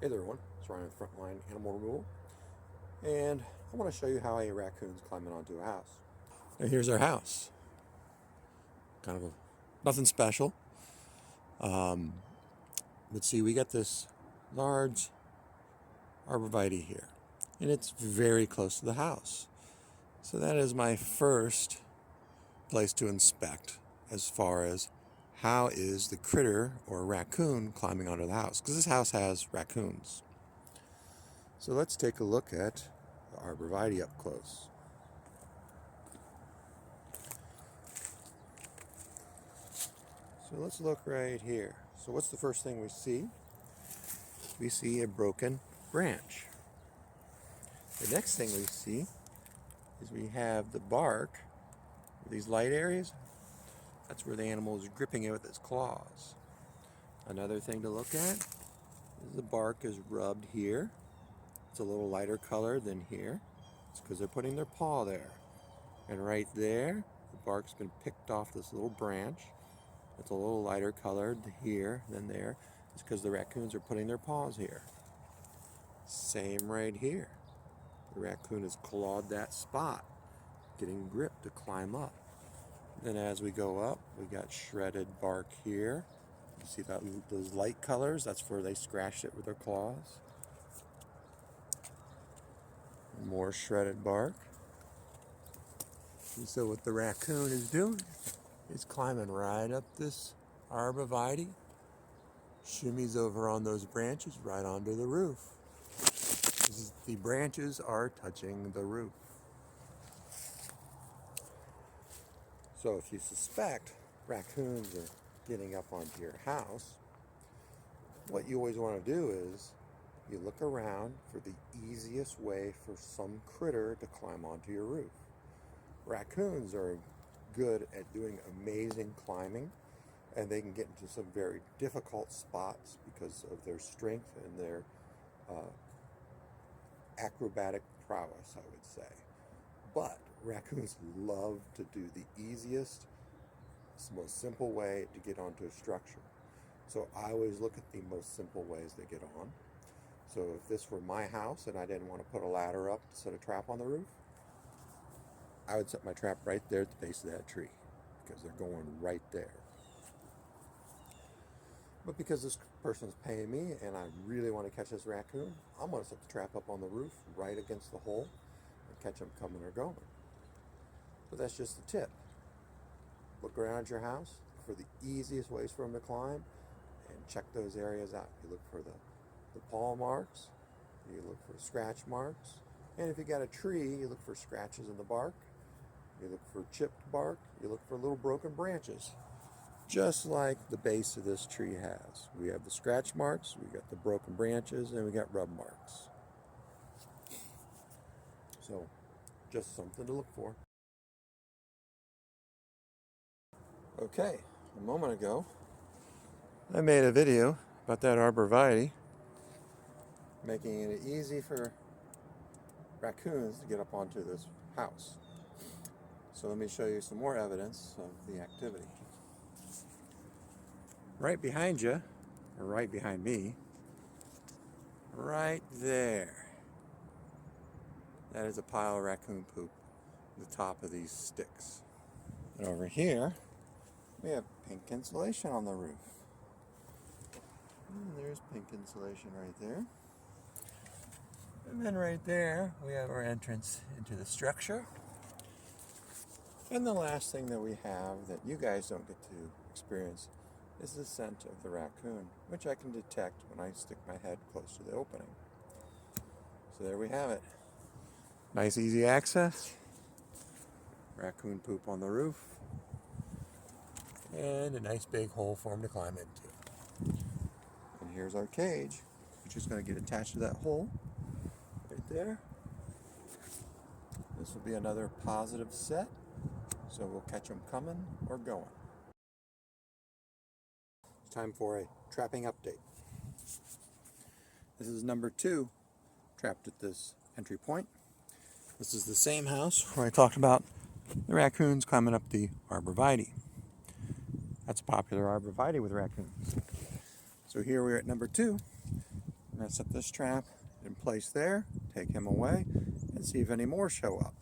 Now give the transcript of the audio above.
Hey there everyone, it's Ryan with Frontline Animal Removal, and I want to show you how a raccoon's climbing onto a house. Now here's our house. Nothing special. Let's see, we got this large arborvitae here, and it's very close to the house. So that is my first place to inspect as far as how is the critter or raccoon climbing onto the house, because this house has raccoons. So let's take a look at the arborvitae up close. So let's look right here. So what's the first thing we see? We see a broken branch. The next thing we see is we have the bark, these light areas. That's where the animal is gripping it with its claws. Another thing to look at is the bark is rubbed here. It's a little lighter color than here. It's because they're putting their paw there. And right there, the bark's been picked off this little branch. It's a little lighter colored here than there. It's because the raccoons are putting their paws here. Same right here. The raccoon has clawed that spot, getting grip to climb up. Then as we go up, we got shredded bark here. You see those light colors? That's where they scratched it with their claws. More shredded bark. And so what the raccoon is doing is climbing right up this arborvitae, shimmies over on those branches right onto the roof. The branches are touching the roof. So if you suspect raccoons are getting up onto your house, what you always want to do is you look around for the easiest way for some critter to climb onto your roof. Raccoons are good at doing amazing climbing, and they can get into some very difficult spots because of their strength and their acrobatic prowess, I would say. But raccoons love to do the easiest, most simple way to get onto a structure. So I always look at the most simple ways they get on. So if this were my house and I didn't want to put a ladder up to set a trap on the roof, I would set my trap right there at the base of that tree, because they're going right there. But because this person's paying me and I really want to catch this raccoon, I'm going to set the trap up on the roof right against the hole and catch them coming or going. But that's just the tip. Look around your house for the easiest ways for them to climb and check those areas out. You look for the paw marks, you look for scratch marks, and if you got a tree, you look for scratches in the bark, you look for chipped bark, you look for little broken branches. Just like the base of this tree has. We have the scratch marks, we got the broken branches, and we got rub marks. So, just something to look for. Okay, a moment ago, I made a video about that arborvitae, making it easy for raccoons to get up onto this house. So let me show you some more evidence of the activity. Right behind you, or right behind me, right there, that is a pile of raccoon poop at the top of these sticks. And over here, we have pink insulation on the roof. And there's pink insulation right there. And then right there, we have our entrance into the structure. And the last thing that we have that you guys don't get to experience is the scent of the raccoon, which I can detect when I stick my head close to the opening. So there we have it. Nice easy access. Raccoon poop on the roof. And a nice big hole for him to climb into. And here's our cage, which is going to get attached to that hole right there. This will be another positive set, so we'll catch them coming or going. It's time for a trapping update. This is number 2, trapped at this entry point. This is the same house where I talked about the raccoons climbing up the arborvitae. That's a popular arborvitae with raccoons. So here we're at number 2. going to set this trap in place there, take him away, and see if any more show up.